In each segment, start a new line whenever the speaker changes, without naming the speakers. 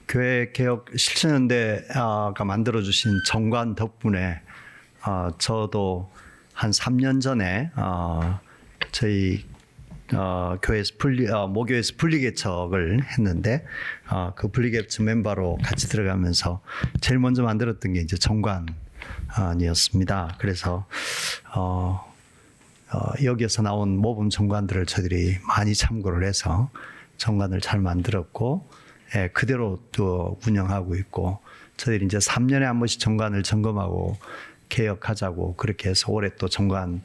교회 개혁 실천연대가 만들어주신 정관 덕분에 저도 한 3년 전에 저희 교회에서 모교에서 분리개척을 했는데 그 분리개척 멤버로 같이 들어가면서 제일 먼저 만들었던 게 이제 정관이었습니다. 그래서 여기에서 나온 모범 정관들을 저희들이 많이 참고를 해서 정관을 잘 만들었고, 그대로 또 운영하고 있고, 저희들이 이제 3년에 한 번씩 정관을 점검하고 개혁하자고 그렇게 해서 올해 또 정관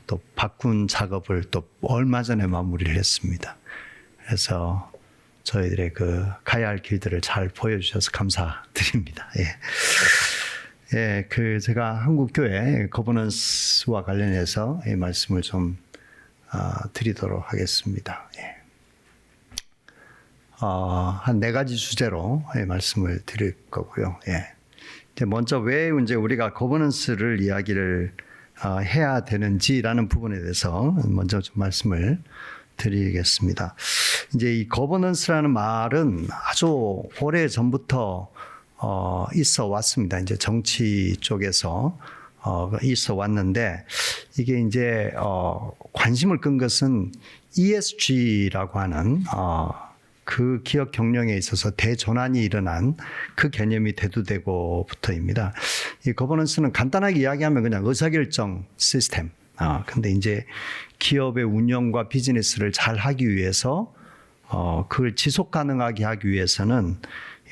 또 바꾼 작업을 또 얼마 전에 마무리를 했습니다. 그래서 저희들의 그 가야 할 길들을 잘 보여주셔서 감사드립니다. 제가 한국교회 거버넌스와 관련해서 이 말씀을 좀 드리도록 하겠습니다. 한 4가지 주제로 말씀을 드릴 거고요. 먼저 왜 이제 우리가 거버넌스를 이야기를 해야 되는지라는 부분에 대해서 먼저 좀 말씀을 드리겠습니다. 이제 이 거버넌스라는 말은 아주 오래 전부터 있어 왔습니다. 이제 정치 쪽에서 있어 왔는데, 이게 이제 관심을 끈 것은 ESG라고 하는 그 기업 경영에 있어서 대전환이 일어난 그 개념이 대두되고부터입니다. 이 거버넌스는 간단하게 이야기하면 그냥 의사결정 시스템. 근데 이제 기업의 운영과 비즈니스를 잘 하기 위해서 그걸 지속 가능하게 하기 위해서는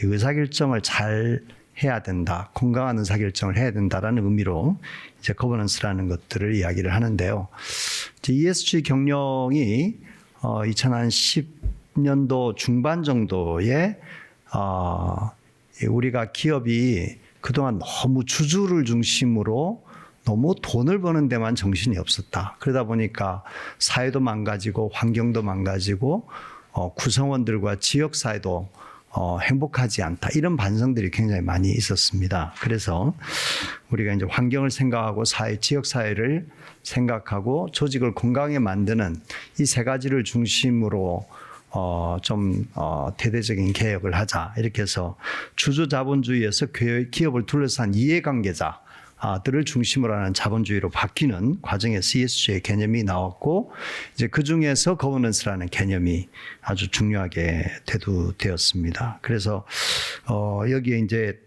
의사결정을 잘 해야 된다. 건강한 의사결정을 해야 된다라는 의미로 이제 거버넌스라는 것들을 이야기를 하는데요. 이제 ESG 경영이 2010년도 중반 정도에 우리가 기업이 그동안 너무 주주를 중심으로 너무 돈을 버는 데만 정신이 없었다. 그러다 보니까 사회도 망가지고 환경도 망가지고 구성원들과 지역사회도 행복하지 않다. 이런 반성들이 굉장히 많이 있었습니다. 그래서 우리가 이제 환경을 생각하고 지역사회를 생각하고 조직을 건강하게 만드는 이 3가지를 중심으로 대대적인 개혁을 하자. 이렇게 해서 주주자본주의에서 기업을 둘러싼 이해관계자들을 중심으로 하는 자본주의로 바뀌는 과정에서 ESG의 개념이 나왔고, 이제 그 중에서 거버넌스라는 개념이 아주 중요하게 대두되었습니다. 그래서 여기에 이제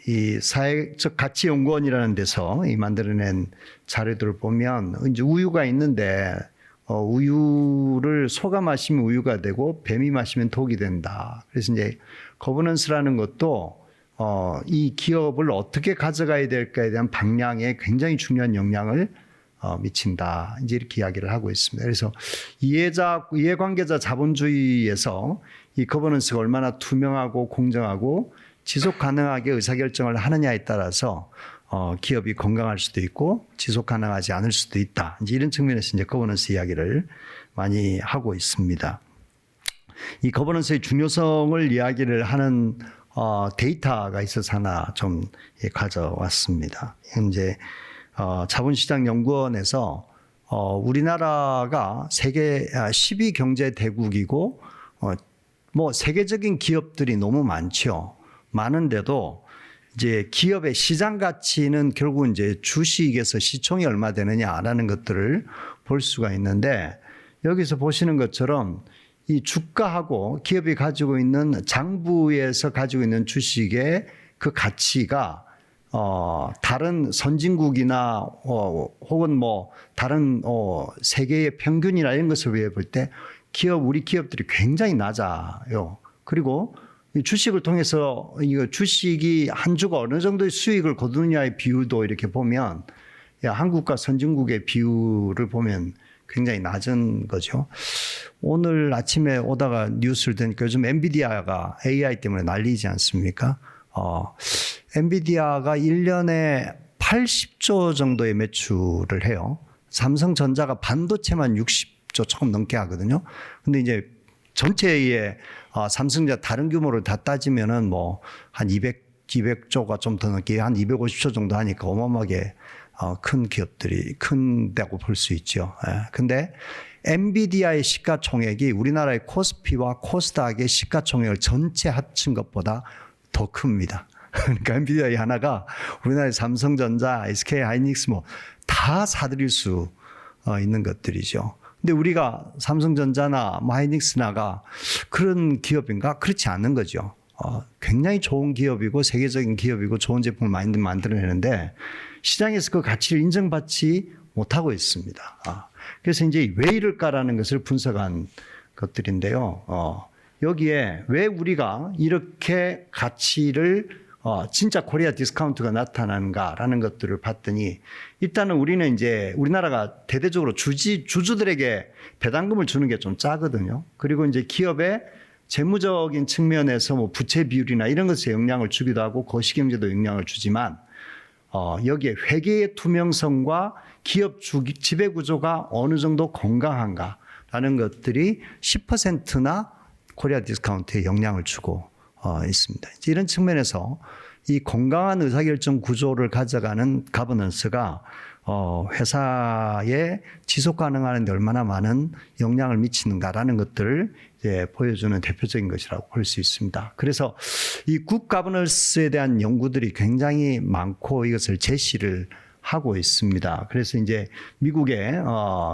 이 사회적 가치 연구원이라는 데서 이 만들어낸 자료들을 보면 이제 우유가 있는데 우유를 소가 마시면 우유가 되고 뱀이 마시면 독이 된다. 그래서 이제 거버넌스라는 것도 이 기업을 어떻게 가져가야 될까에 대한 방향에 굉장히 중요한 영향을 미친다. 이제 이렇게 이야기를 하고 있습니다. 그래서 이해관계자 자본주의에서 이 거버넌스가 얼마나 투명하고 공정하고 지속 가능하게 의사결정을 하느냐에 따라서 기업이 건강할 수도 있고 지속 가능하지 않을 수도 있다. 이제 이런 측면에서 이제 거버넌스 이야기를 많이 하고 있습니다. 이 거버넌스의 중요성을 이야기를 하는 데이터가 있어서 하나 좀 가져왔습니다. 현재 자본시장연구원에서 우리나라가 세계 10위 경제 대국이고 뭐 세계적인 기업들이 너무 많죠. 많은데도 이제 기업의 시장 가치는 결국 이제 주식에서 시총이 얼마 되느냐라는 것들을 볼 수가 있는데, 여기서 보시는 것처럼 이 주가하고 기업이 가지고 있는 장부에서 가지고 있는 주식의 그 가치가 다른 선진국이나 혹은 뭐 다른 세계의 평균이나 이런 것을 비해 볼 때 우리 기업들이 굉장히 낮아요. 그리고 이 주식을 통해서 이거 주식이 한 주가 어느 정도의 수익을 거두느냐의 비율도 이렇게 보면 한국과 선진국의 비율을 보면 굉장히 낮은 거죠. 오늘 아침에 오다가 뉴스를 듣니까 요즘 엔비디아가 AI 때문에 난리지 않습니까? 엔비디아가 1년에 80조 정도의 매출을 해요. 삼성전자가 반도체만 60조 조금 넘게 하거든요. 근데 이제 전체의 삼성전자 다른 규모를 다 따지면은 뭐 한 200조가 좀 더 넘게 한 250조 정도 하니까 어마어마하게 큰 기업들이 큰다고 볼 수 있죠. 근데 엔비디아의 시가총액이 우리나라의 코스피와 코스닥의 시가총액을 전체 합친 것보다 더 큽니다. 그러니까 엔비디아 하나가 우리나라의 삼성전자, SK 하이닉스 뭐 다 사들일 수 있는 것들이죠. 근데 우리가 삼성전자나 뭐 하이닉스나가 그런 기업인가? 그렇지 않는 거죠. 굉장히 좋은 기업이고 세계적인 기업이고 좋은 제품을 많이 만들어내는데 시장에서 그 가치를 인정받지 못하고 있습니다. 그래서 이제 왜 이럴까라는 것을 분석한 것들인데요. 여기에 왜 우리가 이렇게 가치를 진짜 코리아 디스카운트가 나타나는가라는 것들을 봤더니 일단은 우리는 이제 우리나라가 대대적으로 주주들에게 배당금을 주는 게 좀 짜거든요. 그리고 이제 기업의 재무적인 측면에서 뭐 부채 비율이나 이런 것에 영향을 주기도 하고 거시경제도 영향을 주지만 여기에 회계의 투명성과 기업 지배 구조가 어느 정도 건강한가라는 것들이 10%나 코리아 디스카운트에 영향을 주고 있습니다. 이런 측면에서 이 건강한 의사결정 구조를 가져가는 가버넌스가 회사에 지속 가능한 데 얼마나 많은 영향을 미치는가라는 것들을 이제 보여주는 대표적인 것이라고 볼 수 있습니다. 그래서 이 굿 가버넌스에 대한 연구들이 굉장히 많고 이것을 제시를 하고 있습니다. 그래서 이제 미국의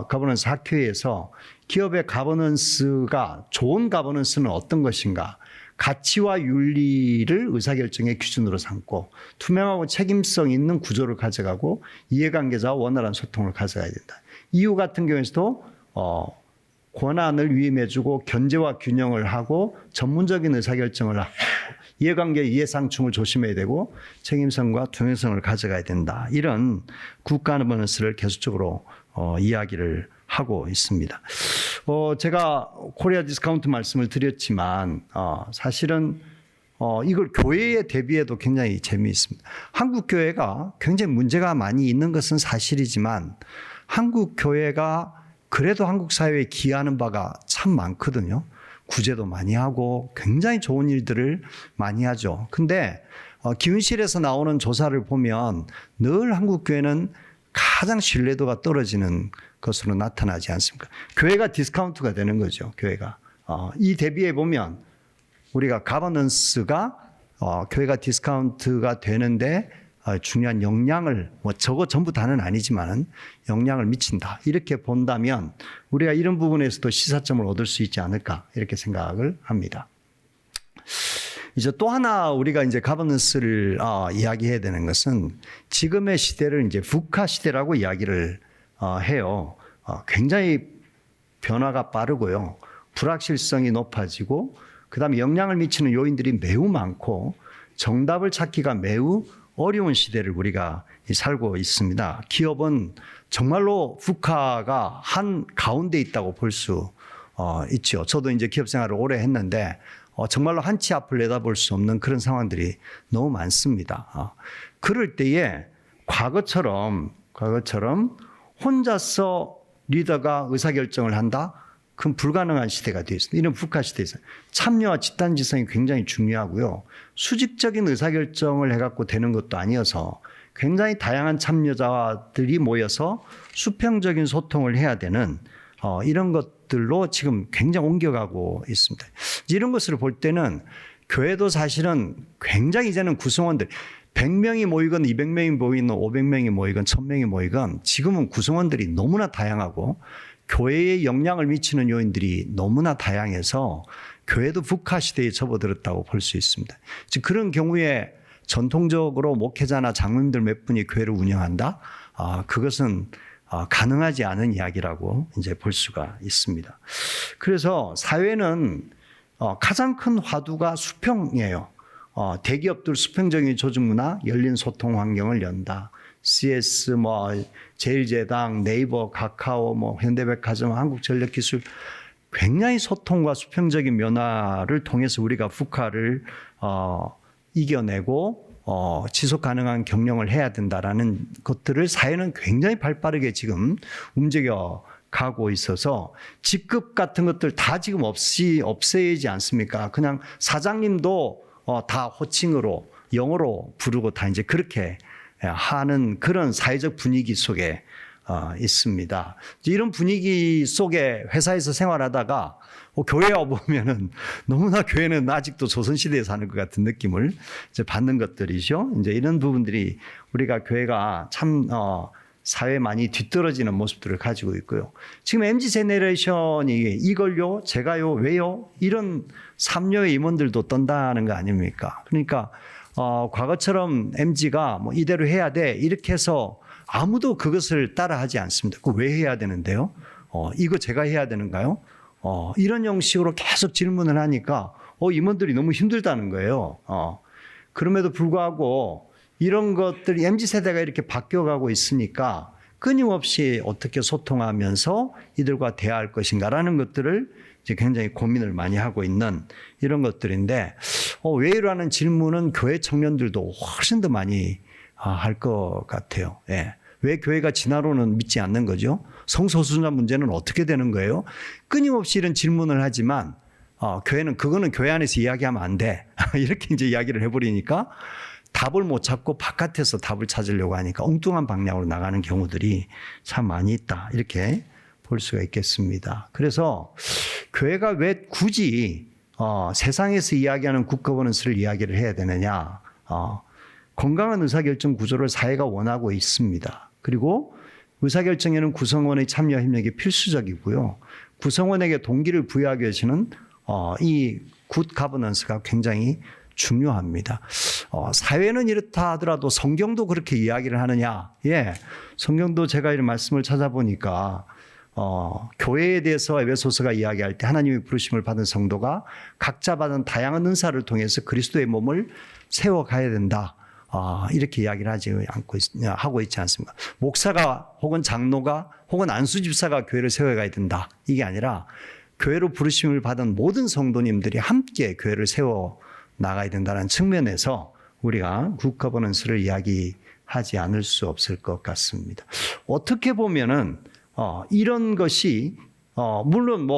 가버넌스 학회에서 기업의 가버넌스가 좋은 가버넌스는 어떤 것인가? 가치와 윤리를 의사결정의 기준으로 삼고 투명하고 책임성 있는 구조를 가져가고 이해관계자와 원활한 소통을 가져가야 된다. EU 같은 경우에서도 권한을 위임해주고 견제와 균형을 하고 전문적인 의사결정을 하고 이해관계 이해상충을 조심해야 되고 책임성과 투명성을 가져가야 된다. 이런 굿가버넌스를 계속적으로 이야기를 하고 있습니다. 제가 코리아 디스카운트 말씀을 드렸지만 사실은 이걸 교회에 대비해도 굉장히 재미있습니다. 한국 교회가 굉장히 문제가 많이 있는 것은 사실이지만 한국 교회가 그래도 한국 사회에 기여하는 바가 참 많거든요. 구제도 많이 하고 굉장히 좋은 일들을 많이 하죠. 근데 기운실에서 나오는 조사를 보면 늘 한국 교회는 가장 신뢰도가 떨어지는 것으로 나타나지 않습니까? 교회가 디스카운트가 되는 거죠. 교회가 이 대비해 보면 우리가 가버넌스가 교회가 디스카운트가 되는데 중요한 영향을 뭐 저거 전부 다는 아니지만 영향을 미친다. 이렇게 본다면 우리가 이런 부분에서도 시사점을 얻을 수 있지 않을까 이렇게 생각을 합니다. 이제 또 하나 우리가 이제 가버넌스를 이야기해야 되는 것은 지금의 시대를 이제 VUCA 시대라고 이야기를 해요. 굉장히 변화가 빠르고요. 불확실성이 높아지고 그다음에 영향을 미치는 요인들이 매우 많고 정답을 찾기가 매우 어려운 시대를 우리가 살고 있습니다. 기업은 정말로 VUCA가 한 가운데 있다고 볼 수 있죠. 저도 이제 기업 생활을 오래 했는데 정말로 한 치 앞을 내다볼 수 없는 그런 상황들이 너무 많습니다. 그럴 때에 과거처럼 혼자서 리더가 의사결정을 한다? 그건 불가능한 시대가 되어 있습니다. 이런 VUCA 시대에서 참여와 집단지성이 굉장히 중요하고요. 수직적인 의사결정을 해갖고 되는 것도 아니어서 굉장히 다양한 참여자들이 모여서 수평적인 소통을 해야 되는 이런 것들로 지금 굉장히 옮겨가고 있습니다. 이런 것을 볼 때는 교회도 사실은 굉장히 이제는 구성원들 100명이 모이건 200명이 모이건 500명이 모이건 1000명이 모이건 지금은 구성원들이 너무나 다양하고 교회에 영향을 미치는 요인들이 너무나 다양해서 교회도 VUCA 시대에 접어들었다고 볼 수 있습니다. 즉 그런 경우에 전통적으로 목회자나 장로님들 몇 분이 교회를 운영한다? 그것은 가능하지 않은 이야기라고 이제 볼 수가 있습니다. 그래서 사회는 가장 큰 화두가 수평이에요. 대기업들 수평적인 조직 문화, 열린 소통 환경을 연다. CS, 제일제당, 네이버, 카카오, 현대백화점, 한국전력기술 굉장히 소통과 수평적인 면화를 통해서 우리가 VUCA를 이겨내고 지속 가능한 경영을 해야 된다라는 것들을 사회는 굉장히 발빠르게 지금 움직여 가고 있어서 직급 같은 것들 다 지금 없애야지 않습니까? 그냥 사장님도 다 호칭으로 영어로 부르고 다 이제 그렇게 하는 그런 사회적 분위기 속에 있습니다. 이런 분위기 속에 회사에서 생활하다가 교회에 와보면은 너무나 교회는 아직도 조선시대에 사는 것 같은 느낌을 이제 받는 것들이죠. 이제 이런 부분들이 우리가 교회가 참, 사회에 많이 뒤떨어지는 모습들을 가지고 있고요. 지금 MZ 제네레이션이 이걸요, 제가요, 왜요? 이런 삼녀의 임원들도 떤다는 거 아닙니까? 그러니까, 과거처럼 MZ가 뭐 이대로 해야 돼. 이렇게 해서 아무도 그것을 따라하지 않습니다. 그 왜 해야 되는데요? 이거 제가 해야 되는가요? 이런 형식으로 계속 질문을 하니까 임원들이 너무 힘들다는 거예요. 그럼에도 불구하고 이런 것들이 MZ세대가 이렇게 바뀌어가고 있으니까 끊임없이 어떻게 소통하면서 이들과 대화할 것인가라는 것들을 이제 굉장히 고민을 많이 하고 있는 이런 것들인데 왜 이러는 질문은 교회 청년들도 훨씬 더 많이 할 것 같아요. 예. 왜 교회가 진화론은 믿지 않는 거죠? 성소수자 문제는 어떻게 되는 거예요? 끊임없이 이런 질문을 하지만 교회는 그거는 교회 안에서 이야기하면 안 돼. 이렇게 이제 이야기를 해버리니까 답을 못 찾고 바깥에서 답을 찾으려고 하니까 엉뚱한 방향으로 나가는 경우들이 참 많이 있다. 이렇게 볼 수가 있겠습니다. 그래서 교회가 왜 굳이 세상에서 이야기하는 국가버넌스를 이야기를 해야 되느냐. 건강한 의사결정 구조를 사회가 원하고 있습니다. 그리고 의사결정에는 구성원의 참여 협력이 필수적이고요. 구성원에게 동기를 부여하기 위해서는 이 굿 가버넌스가 굉장히 중요합니다. 사회는 이렇다 하더라도 성경도 그렇게 이야기를 하느냐? 예, 성경도 제가 이런 말씀을 찾아보니까 교회에 대해서 에베소서가 이야기할 때 하나님의 부르심을 받은 성도가 각자 받은 다양한 은사를 통해서 그리스도의 몸을 세워가야 된다. 이렇게 이야기를 하고 있지 않습니까? 목사가 혹은 장로가 혹은 안수집사가 교회를 세워가야 된다. 이게 아니라 교회로 부르심을 받은 모든 성도님들이 함께 교회를 세워 나가야 된다는 측면에서 우리가 굿거버넌스를 이야기하지 않을 수 없을 것 같습니다. 어떻게 보면은 이런 것이 물론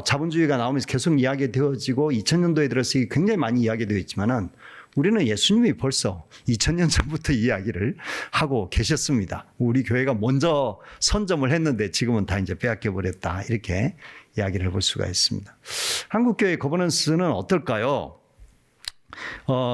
자본주의가 나오면서 계속 이야기되어지고 2000년도에 들어서 굉장히 많이 이야기되어 있지만은 우리는 예수님이 벌써 2000년 전부터 이야기를 하고 계셨습니다. 우리 교회가 먼저 선점을 했는데 지금은 다 이제 빼앗겨 버렸다. 이렇게 이야기를 해볼 수가 있습니다. 한국교회 거버넌스는 어떨까요?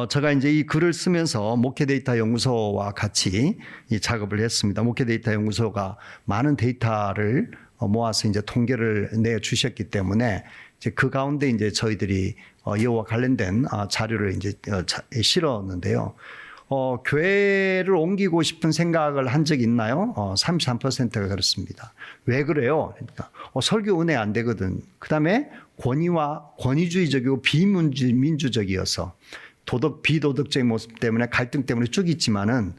제가 이제 이 글을 쓰면서 목회 데이터 연구소와 같이 이 작업을 했습니다. 목회 데이터 연구소가 많은 데이터를 모아서 이제 통계를 내 주셨기 때문에 이제 그 가운데 이제 저희들이 이와 관련된 자료를 이제 실었는데요. 교회를 옮기고 싶은 생각을 한 적이 있나요? 33%가 그렇습니다. 왜 그래요? 그러니까 설교 은혜 안 되거든. 그다음에 권위주의적이고 비민주적이어서 비도덕적인 모습 때문에 갈등 때문에 쭉 있지만은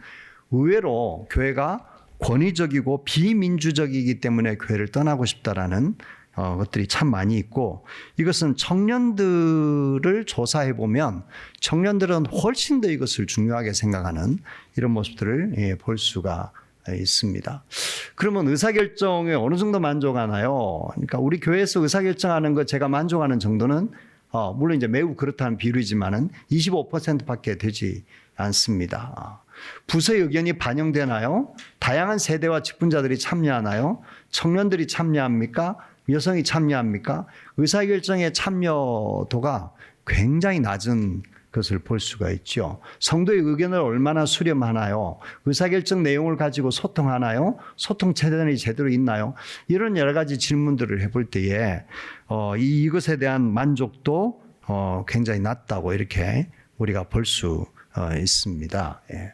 의외로 교회가 권위적이고 비민주적이기 때문에 교회를 떠나고 싶다라는 것들이 참 많이 있고, 이것은 청년들을 조사해 보면 청년들은 훨씬 더 이것을 중요하게 생각하는 이런 모습들을 볼 수가 있습니다. 그러면 의사결정에 어느 정도 만족하나요? 그러니까 우리 교회에서 의사결정하는 거 제가 만족하는 정도는 물론 이제 매우 그렇다는 비율이지만은 25%밖에 되지 않습니다. 부서의 의견이 반영되나요? 다양한 세대와 직분자들이 참여하나요? 청년들이 참여합니까? 여성이 참여합니까? 의사결정의 참여도가 굉장히 낮은 것을 볼 수가 있죠. 성도의 의견을 얼마나 수렴하나요? 의사결정 내용을 가지고 소통하나요? 소통 체계는 제대로 있나요? 이런 여러 가지 질문들을 해볼 때에 이것에 대한 만족도 굉장히 낮다고 이렇게 우리가 볼 수 있습니다. 예.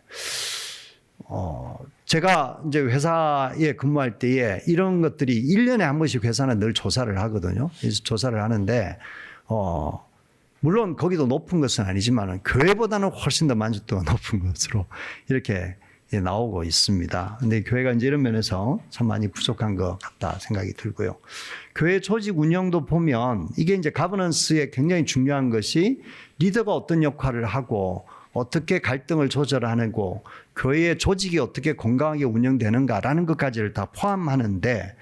제가 이제 회사에 근무할 때에 이런 것들이 1년에 한 번씩 회사는 늘 조사를 하거든요. 그래서 조사를 하는데, 물론 거기도 높은 것은 아니지만 교회보다는 훨씬 더 만족도가 높은 것으로 이렇게 나오고 있습니다. 근데 교회가 이제 이런 면에서 참 많이 부족한 것 같다 생각이 들고요. 교회 조직 운영도 보면 이게 이제 가버넌스에 굉장히 중요한 것이 리더가 어떤 역할을 하고 어떻게 갈등을 조절하고 교회의 조직이 어떻게 건강하게 운영되는가라는 것까지를 다 포함하는데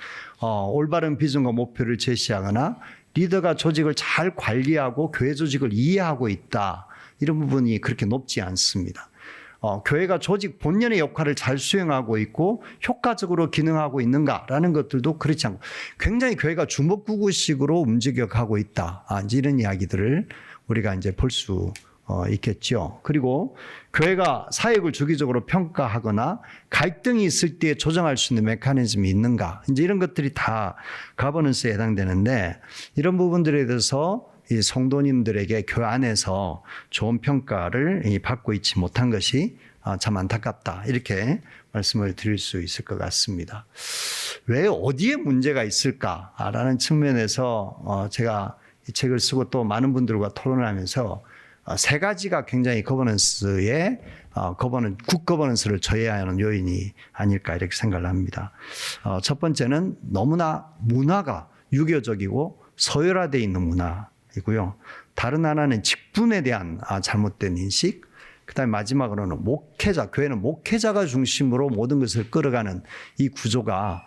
올바른 비전과 목표를 제시하거나 리더가 조직을 잘 관리하고 교회 조직을 이해하고 있다. 이런 부분이 그렇게 높지 않습니다. 교회가 조직 본연의 역할을 잘 수행하고 있고 효과적으로 기능하고 있는가라는 것들도 그렇지 않고 굉장히 교회가 주먹구구식으로 움직여가고 있다. 이제 이런 이야기들을 우리가 이제 볼 수 있겠죠. 그리고 교회가 사역을 주기적으로 평가하거나 갈등이 있을 때 조정할 수 있는 메커니즘이 있는가. 이제 이런 것들이 다 가버넌스에 해당되는데 이런 부분들에 대해서 이 성도님들에게 교회 안에서 좋은 평가를 받고 있지 못한 것이 참 안타깝다. 이렇게 말씀을 드릴 수 있을 것 같습니다. 왜 어디에 문제가 있을까라는 측면에서 제가 이 책을 쓰고 또 많은 분들과 토론을 하면서 세 가지가 굉장히 굿 거버넌스를 저해야 하는 요인이 아닐까 이렇게 생각을 합니다. 첫 번째는 너무나 문화가 유교적이고 서열화되어 있는 문화이고요. 다른 하나는 직분에 대한 잘못된 인식, 그다음에 마지막으로는 교회는 목회자가 중심으로 모든 것을 끌어가는 이 구조가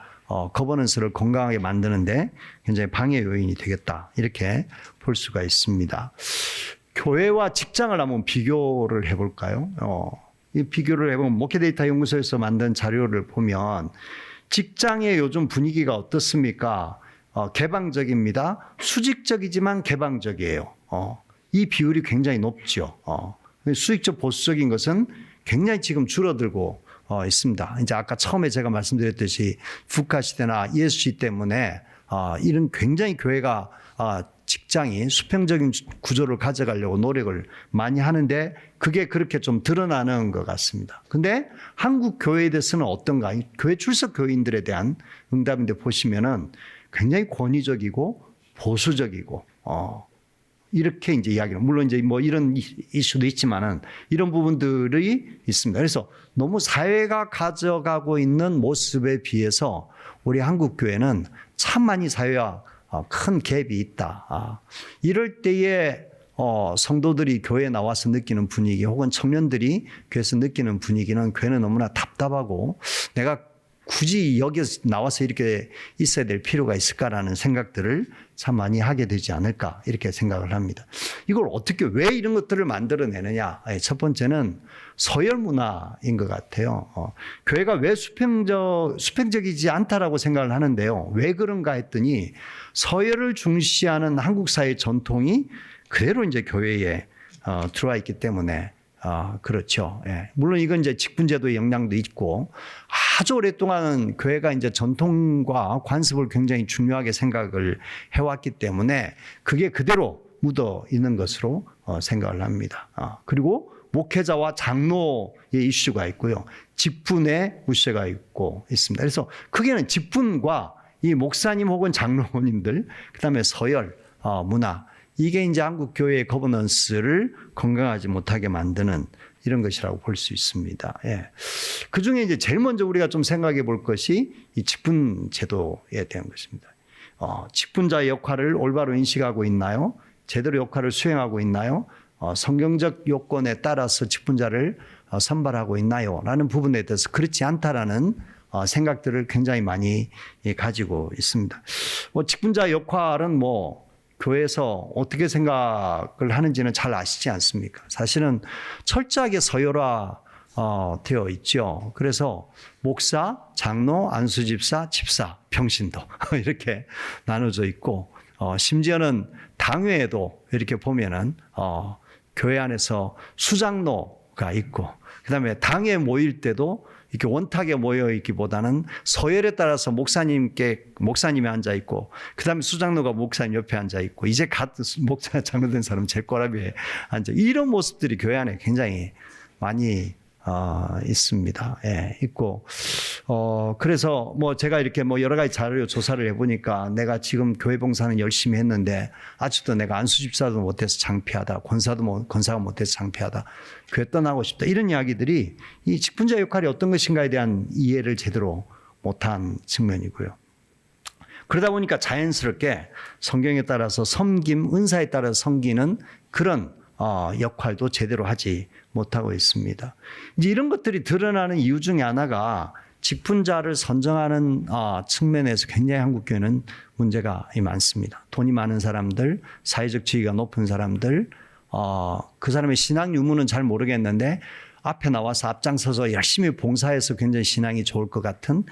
거버넌스를 건강하게 만드는데 굉장히 방해 요인이 되겠다. 이렇게 볼 수가 있습니다. 교회와 직장을 한번 비교를 해볼까요? 이 비교를 해보면 목회데이터 연구소에서 만든 자료를 보면 직장의 요즘 분위기가 어떻습니까? 개방적입니다. 수직적이지만 개방적이에요. 이 비율이 굉장히 높죠. 수직적 보수적인 것은 굉장히 지금 줄어들고 있습니다. 이제 아까 처음에 제가 말씀드렸듯이 북한 시대나 ESG 때문에 이런 굉장히 교회가 직장이 수평적인 구조를 가져가려고 노력을 많이 하는데 그게 그렇게 좀 드러나는 것 같습니다. 근데 한국 교회에 대해서는 어떤가? 교회 출석 교인들에 대한 응답인데 보시면은 굉장히 권위적이고 보수적이고 이렇게 이제 이야기를 물론 이제 뭐 이런 이슈도 있지만은 이런 부분들이 있습니다. 그래서 너무 사회가 가져가고 있는 모습에 비해서 우리 한국 교회는 참 많이 사회와 큰 갭이 있다. 이럴 때에 성도들이 교회에 나와서 느끼는 분위기 혹은 청년들이 교회에서 느끼는 분위기는 교회는 너무나 답답하고 내가 굳이 여기 나와서 이렇게 있어야 될 필요가 있을까라는 생각들을 참 많이 하게 되지 않을까 이렇게 생각을 합니다. 이걸 어떻게 왜 이런 것들을 만들어내느냐. 첫 번째는 서열 문화인 것 같아요. 교회가 왜 수평적이지 않다라고 생각을 하는데요. 왜 그런가 했더니 서열을 중시하는 한국 사회 전통이 그대로 이제 교회에 들어와 있기 때문에 그렇죠. 예. 물론 이건 이제 직분제도의 영향도 있고 아주 오랫동안 교회가 이제 전통과 관습을 굉장히 중요하게 생각을 해왔기 때문에 그게 그대로 묻어 있는 것으로 생각을 합니다. 그리고 목회자와 장로의 이슈가 있고요. 직분의 이슈가 있고 있습니다. 그래서 크게는 직분과 이 목사님 혹은 장로님들, 그다음에 서열, 문화, 이게 이제 한국 교회의 거버넌스를 건강하지 못하게 만드는 이런 것이라고 볼 수 있습니다. 예. 그 중에 이제 제일 먼저 우리가 좀 생각해 볼 것이 이 직분 제도에 대한 것입니다. 직분자의 역할을 올바로 인식하고 있나요? 제대로 역할을 수행하고 있나요? 성경적 요건에 따라서 직분자를 선발하고 있나요? 라는 부분에 대해서 그렇지 않다라는 생각들을 굉장히 많이 가지고 있습니다. 직분자의 역할은 교회에서 어떻게 생각을 하는지는 잘 아시지 않습니까? 사실은 철저하게 서열화 되어 있죠. 그래서 목사, 장로, 안수집사, 집사, 평신도 이렇게 나눠져 있고 심지어는 당회에도 이렇게 보면은 교회 안에서 수장로가 있고 그다음에 당회 모일 때도 이렇게 원탁에 모여 있기보다는 서열에 따라서 목사님이 앉아 있고 그다음에 수장로가 목사님 옆에 앉아 있고 이제 목사 장로된 사람 제 꼬라비에 앉아 이런 모습들이 교회 안에 굉장히 많이 있습니다. 예, 있고 그래서 제가 이렇게 여러 가지 자료 조사를 해보니까 내가 지금 교회 봉사는 열심히 했는데 아직도 내가 안수집사도 못해서 창피하다, 권사가 못해서 창피하다, 교회 떠나고 싶다 이런 이야기들이 이 직분자 역할이 어떤 것인가에 대한 이해를 제대로 못한 측면이고요. 그러다 보니까 자연스럽게 성경에 따라서 섬김, 은사에 따라서 섬기는 그런 역할도 제대로 하지 못하고 있습니다. 이제 이런 것들이 드러나는 이유 중에 하나가 직분자를 선정하는 측면에서 굉장히 한국교회는 문제가 많습니다. 돈이 많은 사람들, 사회적 지위가 높은 사람들, 그 사람의 신앙 유무는 잘 모르겠는데 앞에 나와서 앞장서서 열심히 봉사해서 굉장히 신앙이 좋을 것 같은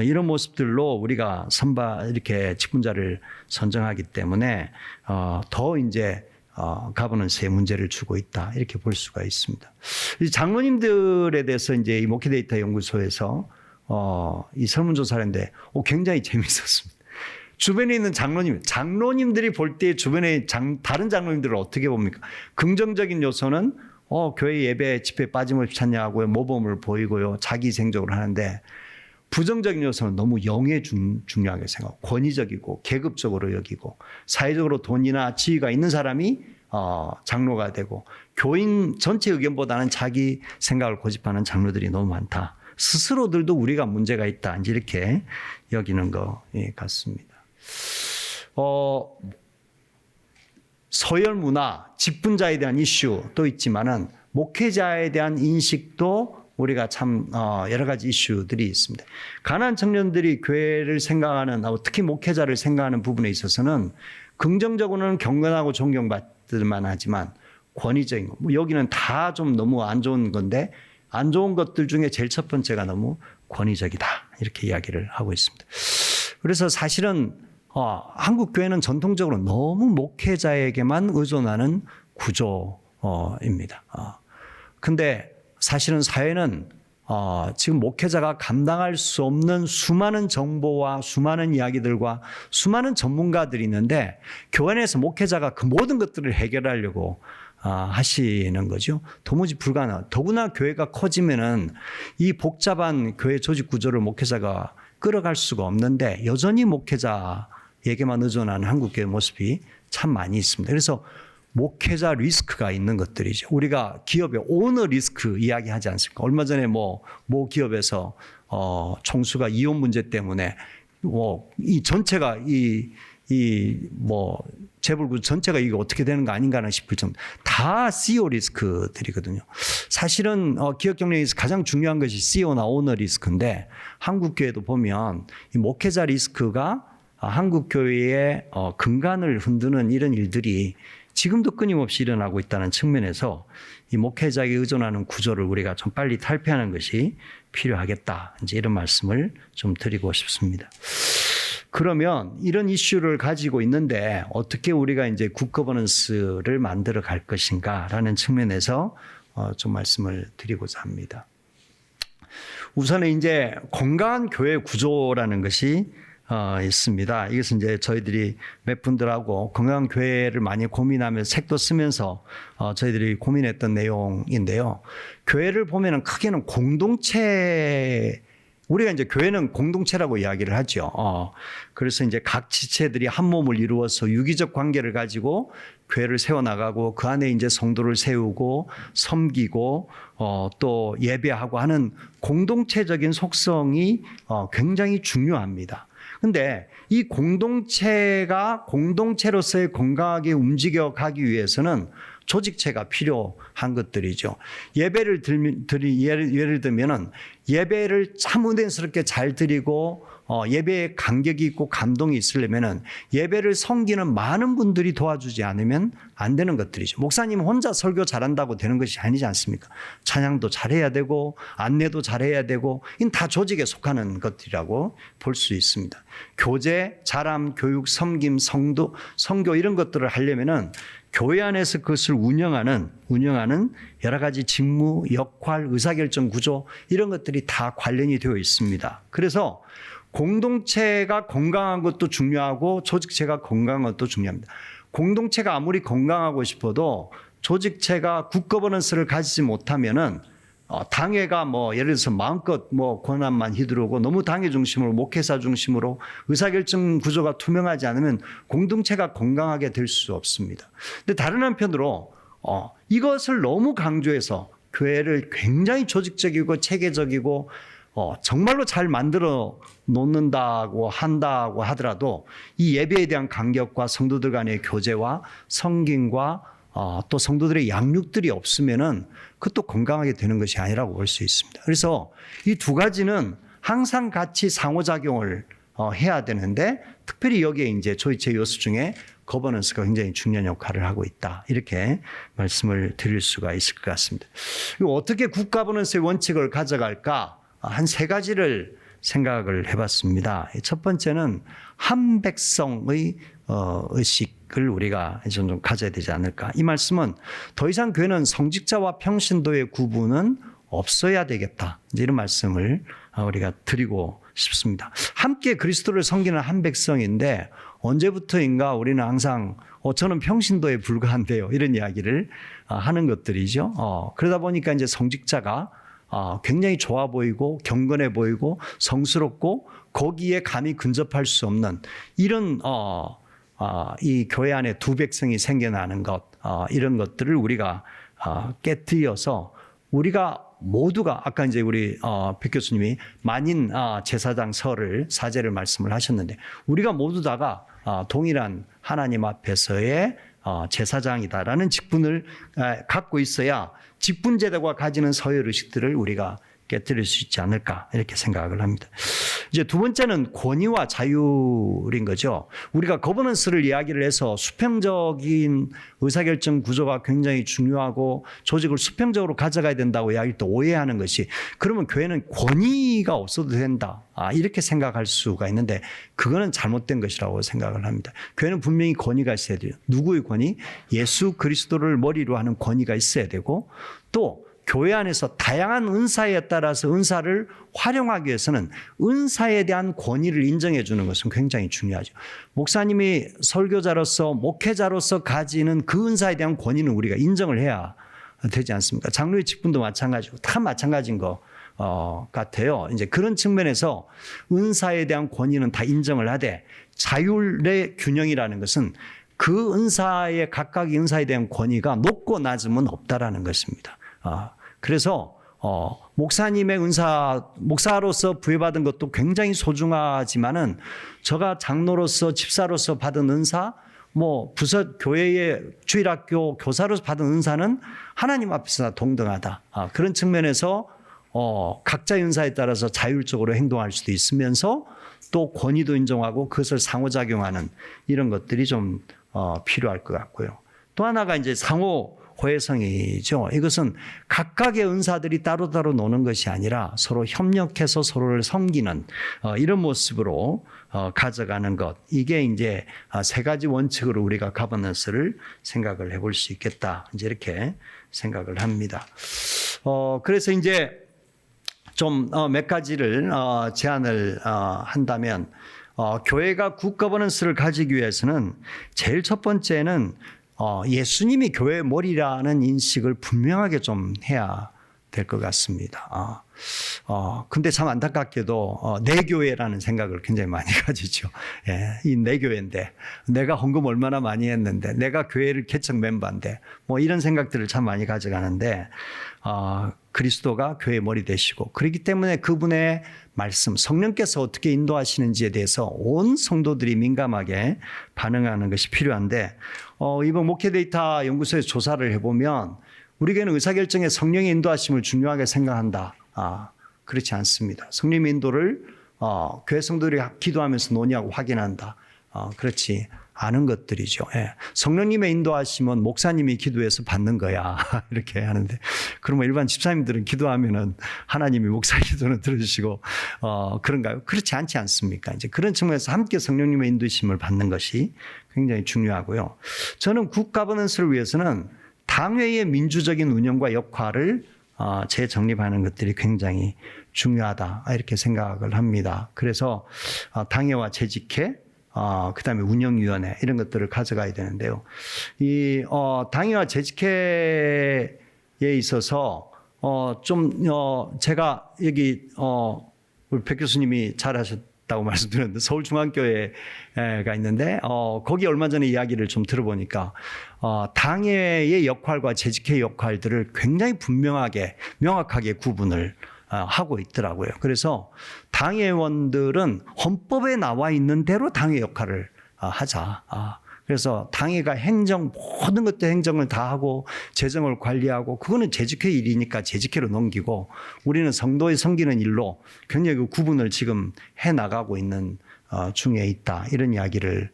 이런 모습들로 우리가 이렇게 직분자를 선정하기 때문에 더 이제 가버넌스에 문제를 주고 있다 이렇게 볼 수가 있습니다. 이 장로님들에 대해서 이제 이 목회 데이터 연구소에서 이 설문조사를 했는데 굉장히 재밌었습니다. 주변에 있는 장로님들이 볼 때 주변에 다른 장로님들을 어떻게 봅니까? 긍정적인 요소는 교회 예배 집회 빠짐없이 참여하고요, 모범을 보이고요, 자기생적으로 하는데 부정적인 요소는 너무 영에 중요하게 생각하고 권위적이고 계급적으로 여기고 사회적으로 돈이나 지위가 있는 사람이 장로가 되고 교인 전체 의견보다는 자기 생각을 고집하는 장로들이 너무 많다. 스스로들도 우리가 문제가 있다. 이제 이렇게 여기는 것 같습니다. 서열 문화, 직분자에 대한 이슈도 있지만은 목회자에 대한 인식도 우리가 참 여러 가지 이슈들이 있습니다. 가난한 청년들이 교회를 생각하는, 특히 목회자를 생각하는 부분에 있어서는 긍정적으로는 경건하고 존경받을만 하지만 권위적인 거, 여기는 다 좀 너무 안 좋은 건데 안 좋은 것들 중에 제일 첫 번째가 너무 권위적이다 이렇게 이야기를 하고 있습니다. 그래서 사실은 한국 교회는 전통적으로 너무 목회자에게만 의존하는 구조입니다. 근데 사실은 사회는 지금 목회자가 감당할 수 없는 수많은 정보와 수많은 이야기들과 수많은 전문가들이 있는데 교회 안에서 목회자가 그 모든 것들을 해결하려고 하시는 거죠. 도무지 불가능. 더구나 교회가 커지면은 이 복잡한 교회 조직 구조를 목회자가 끌어갈 수가 없는데 여전히 목회자에게만 의존하는 한국교회 모습이 참 많이 있습니다. 그래서 목회자 리스크가 있는 것들이죠. 우리가 기업의 오너 리스크 이야기하지 않습니까? 얼마 전에 모 기업에서 총수가 이혼 문제 때문에 이 전체가 재벌구 전체가 이게 어떻게 되는 거 아닌가 싶을 정도 다 CEO 리스크들이거든요. 사실은 기업 경영에서 가장 중요한 것이 CEO나 오너 리스크인데 한국 교회도 보면 이 목회자 리스크가 한국 교회의 근간을 흔드는 이런 일들이 지금도 끊임없이 일어나고 있다는 측면에서 이 목회자에게 의존하는 구조를 우리가 좀 빨리 탈피하는 것이 필요하겠다. 이제 이런 말씀을 좀 드리고 싶습니다. 그러면 이런 이슈를 가지고 있는데 어떻게 우리가 이제 굿 거버넌스를 만들어 갈 것인가라는 측면에서 좀 말씀을 드리고자 합니다. 우선은 이제 건강한 교회 구조라는 것이 있습니다. 이것은 이제 저희들이 몇 분들하고 건강한 교회를 많이 고민하면서 책도 쓰면서 저희들이 고민했던 내용인데요. 교회를 보면은 크게는 공동체, 우리가 이제 교회는 공동체라고 이야기를 하죠. 그래서 이제 각 지체들이 한 몸을 이루어서 유기적 관계를 가지고 교회를 세워나가고 그 안에 이제 성도를 세우고 섬기고 또 예배하고 하는 공동체적인 속성이 굉장히 중요합니다. 근데 이 공동체가 공동체로서의 건강하게 움직여 가기 위해서는 조직체가 필요한 것들이죠. 예를 들면은 예배를 참 은혜스럽게 잘 드리고 예배에 감격이 있고 감동이 있으려면은 예배를 섬기는 많은 분들이 도와주지 않으면 안 되는 것들이죠. 목사님 혼자 설교 잘한다고 되는 것이 아니지 않습니까? 찬양도 잘해야 되고 안내도 잘해야 되고 이건 다 조직에 속하는 것들이라고 볼 수 있습니다. 교제, 자람, 교육, 섬김, 성도, 선교 이런 것들을 하려면은 교회 안에서 그것을 운영하는 여러 가지 직무, 역할, 의사결정 구조 이런 것들이 다 관련이 되어 있습니다. 그래서 공동체가 건강한 것도 중요하고 조직체가 건강한 것도 중요합니다. 공동체가 아무리 건강하고 싶어도 조직체가 굿 거버넌스를 가지지 못하면은 당회가 예를 들어서 마음껏 권한만 휘두르고 너무 당회 중심으로 목회사 중심으로 의사결정 구조가 투명하지 않으면 공동체가 건강하게 될 수 없습니다. 근데 다른 한편으로 이것을 너무 강조해서 교회를 굉장히 조직적이고 체계적이고 정말로 잘 만들어 놓는다고 한다고 하더라도 이 예배에 대한 간격과 성도들 간의 교제와 성김과 또 성도들의 양육들이 없으면은 그것도 건강하게 되는 것이 아니라고 볼 수 있습니다. 그래서 이 두 가지는 항상 같이 상호작용을 해야 되는데 특별히 여기에 이제 조이체 요소 중에 거버넌스가 굉장히 중요한 역할을 하고 있다. 이렇게 말씀을 드릴 수가 있을 것 같습니다. 어떻게 굿가버넌스의 원칙을 가져갈까? 한 3가지를 생각을 해봤습니다. 첫 번째는 한백성의 의식을 우리가 좀 가져야 되지 않을까. 이 말씀은 더 이상 교회는 성직자와 평신도의 구분은 없어야 되겠다. 이런 말씀을 우리가 드리고 싶습니다. 함께 그리스도를 섬기는 한 백성인데 언제부터인가 우리는 항상 저는 평신도에 불과한데요. 이런 이야기를 하는 것들이죠. 그러다 보니까 이제 성직자가 굉장히 좋아 보이고 경건해 보이고 성스럽고 거기에 감히 근접할 수 없는 이런 이 교회 안에 두 백성이 생겨나는 것 이런 것들을 우리가 깨뜨려서 우리가 모두가 아까 이제 우리 백 교수님이 만인 제사장 사제를 말씀을 하셨는데 우리가 모두 다가 동일한 하나님 앞에서의 제사장이다라는 직분을 갖고 있어야 직분제도가 가지는 서열 의식들을 우리가 깨뜨릴 수 있지 않을까 이렇게 생각을 합니다. 이제 두 번째는 권위와 자율인 거죠. 우리가 거버넌스를 이야기를 해서 수평적인 의사결정 구조가 굉장히 중요하고 조직을 수평적으로 가져가야 된다고 이야기를 또 오해하는 것이 그러면 교회는 권위가 없어도 된다. 이렇게 생각할 수가 있는데 그거는 잘못된 것이라고 생각을 합니다. 교회는 분명히 권위가 있어야 돼요. 누구의 권위? 예수 그리스도를 머리로 하는 권위가 있어야 되고 또 교회 안에서 다양한 은사에 따라서 은사를 활용하기 위해서는 은사에 대한 권위를 인정해 주는 것은 굉장히 중요하죠. 목사님이 설교자로서 목회자로서 가지는 그 은사에 대한 권위는 우리가 인정을 해야 되지 않습니까? 장로의 직분도 마찬가지고 다 마찬가지인 것 같아요. 이제 그런 측면에서 은사에 대한 권위는 다 인정을 하되 자율의 균형이라는 것은 그 은사의 각각의 은사에 대한 권위가 높고 낮음은 없다라는 것입니다. 그래서 목사님의 목사로서 부여받은 것도 굉장히 소중하지만은 저가 장로로서 집사로서 받은 은사, 부서 교회의 주일학교 교사로서 받은 은사는 하나님 앞에서 동등하다. 그런 측면에서 각자의 은사에 따라서 자율적으로 행동할 수도 있으면서 또 권위도 인정하고 그것을 상호작용하는 이런 것들이 좀 필요할 것 같고요. 또 하나가 이제 상호 호혜성이죠. 이것은 각각의 은사들이 따로따로 노는 것이 아니라 서로 협력해서 서로를 섬기는 이런 모습으로 가져가는 것. 이게 이제 3가지 원칙으로 우리가 가버넌스를 생각을 해볼 수 있겠다. 이제 이렇게 생각을 합니다. 그래서 이제 좀 몇 가지를 제안을 한다면 교회가 굿 거버넌스를 가지기 위해서는 제일 첫 번째는 예수님이 교회의 머리라는 인식을 분명하게 좀 해야 될 것 같습니다. 근데 참 안타깝게도 내 교회라는 생각을 굉장히 많이 가지죠. 예, 이 내 교회인데 내가 헌금 얼마나 많이 했는데 내가 교회를 개척 멤버인데 이런 생각들을 참 많이 가져가는데 그리스도가 교회의 머리 되시고 그렇기 때문에 그분의 말씀 성령께서 어떻게 인도하시는지에 대해서 온 성도들이 민감하게 반응하는 것이 필요한데 이번 목회 데이터 연구소에서 조사를 해보면 우리 교회는 의사결정에 성령의 인도하심을 중요하게 생각한다. 그렇지 않습니다. 성령의 인도를 교회 성도들이 기도하면서 논의하고 확인한다. 그렇지 않은 것들이죠. 예. 성령님의 인도하심은 목사님이 기도해서 받는 거야. 이렇게 하는데 그러면 일반 집사님들은 기도하면은 하나님이 목사 기도는 들어주시고 그런가요? 그렇지 않지 않습니까? 이제 그런 측면에서 함께 성령님의 인도심을 받는 것이 굉장히 중요하고요. 저는 굿 가버넌스를 위해서는 당회의 민주적인 운영과 역할을 재정립하는 것들이 굉장히 중요하다 이렇게 생각을 합니다. 그래서 당회와 재직회 그다음에 운영위원회 이런 것들을 가져가야 되는데요. 이 당회와 재직회에 있어서 제가 여기 우리 백 교수님이 잘하셨다고 말씀드렸는데 서울중앙교회가 있는데 거기 얼마 전에 이야기를 좀 들어보니까 당회의 역할과 재직회의 역할들을 굉장히 명확하게 구분을 하고 있더라고요. 그래서 당회원들은 헌법에 나와 있는 대로 당회 역할을 하자. 그래서 당회가 모든 것들 행정을 다 하고 재정을 관리하고 그거는 재직회 일이니까 재직회로 넘기고 우리는 성도의 섬기는 일로 굉장히 그 구분을 지금 해 나가고 있는 중에 있다. 이런 이야기를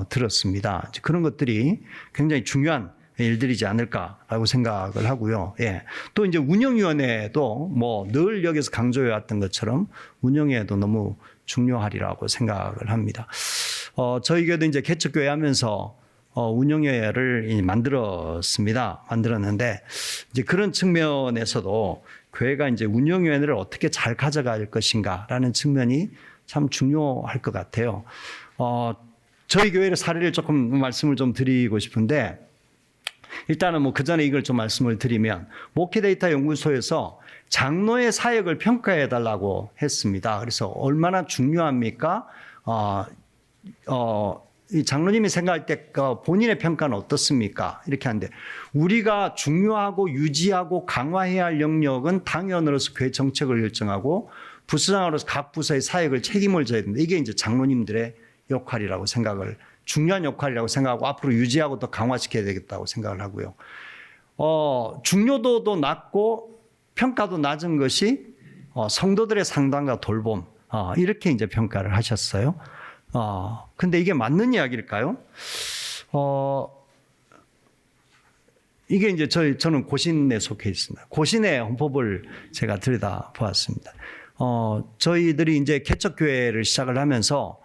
들었습니다. 그런 것들이 굉장히 중요한 일들이지 않을까라고 생각을 하고요. 예. 또 이제 운영위원회도 뭐 늘 여기서 강조해 왔던 것처럼 운영위원회도 너무 중요하리라고 생각을 합니다. 저희 교회도 이제 개척교회 하면서 운영위원회를 만들었는데 이제 그런 측면에서도 교회가 이제 운영위원회를 어떻게 잘 가져갈 것인가라는 측면이 참 중요할 것 같아요. 저희 교회의 사례를 조금 말씀을 좀 드리고 싶은데 일단은 뭐 그 전에 이걸 좀 말씀을 드리면 목회데이터 연구소에서 장로의 사역을 평가해 달라고 했습니다. 그래서 얼마나 중요합니까? 이 장로님이 생각할 때 본인의 평가는 어떻습니까? 이렇게 하는데 우리가 중요하고 유지하고 강화해야 할 영역은 당연으로서 교회 정책을 결정하고 부서장으로서 각 부서의 사역을 책임을 져야 됩니다. 이게 이제 장로님들의 역할이라고 생각을 중요한 역할이라고 생각하고 앞으로 유지하고 더 강화시켜야 되겠다고 생각을 하고요. 중요도도 낮고 평가도 낮은 것이 성도들의 상담과 돌봄 이렇게 이제 평가를 하셨어요. 근데 이게 맞는 이야기일까요? 이게 이제 저는 고신에 속해 있습니다. 고신의 헌법을 제가 들여다 보았습니다. 저희들이 이제 개척교회를 시작을 하면서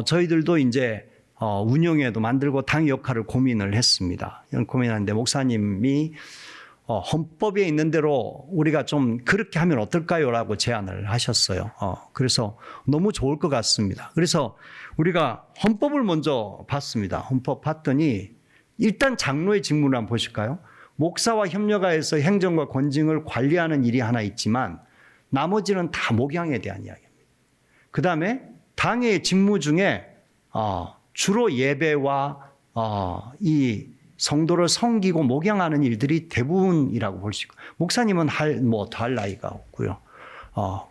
저희들도 이제 운영회도 만들고 당 역할을 고민을 했습니다. 고민하는데 목사님이 헌법에 있는 대로 우리가 좀 그렇게 하면 어떨까요? 라고 제안을 하셨어요. 그래서 너무 좋을 것 같습니다. 그래서 우리가 헌법을 먼저 봤습니다. 헌법 봤더니 일단 장로의 직무를 한번 보실까요? 목사와 협력하여서 행정과 권징을 관리하는 일이 하나 있지만 나머지는 다 목양에 대한 이야기입니다. 그 다음에 당의 직무 중에 주로 예배와 이 성도를 섬기고 목양하는 일들이 대부분이라고 볼 수 있고 목사님은 더 할 나이가 없고요.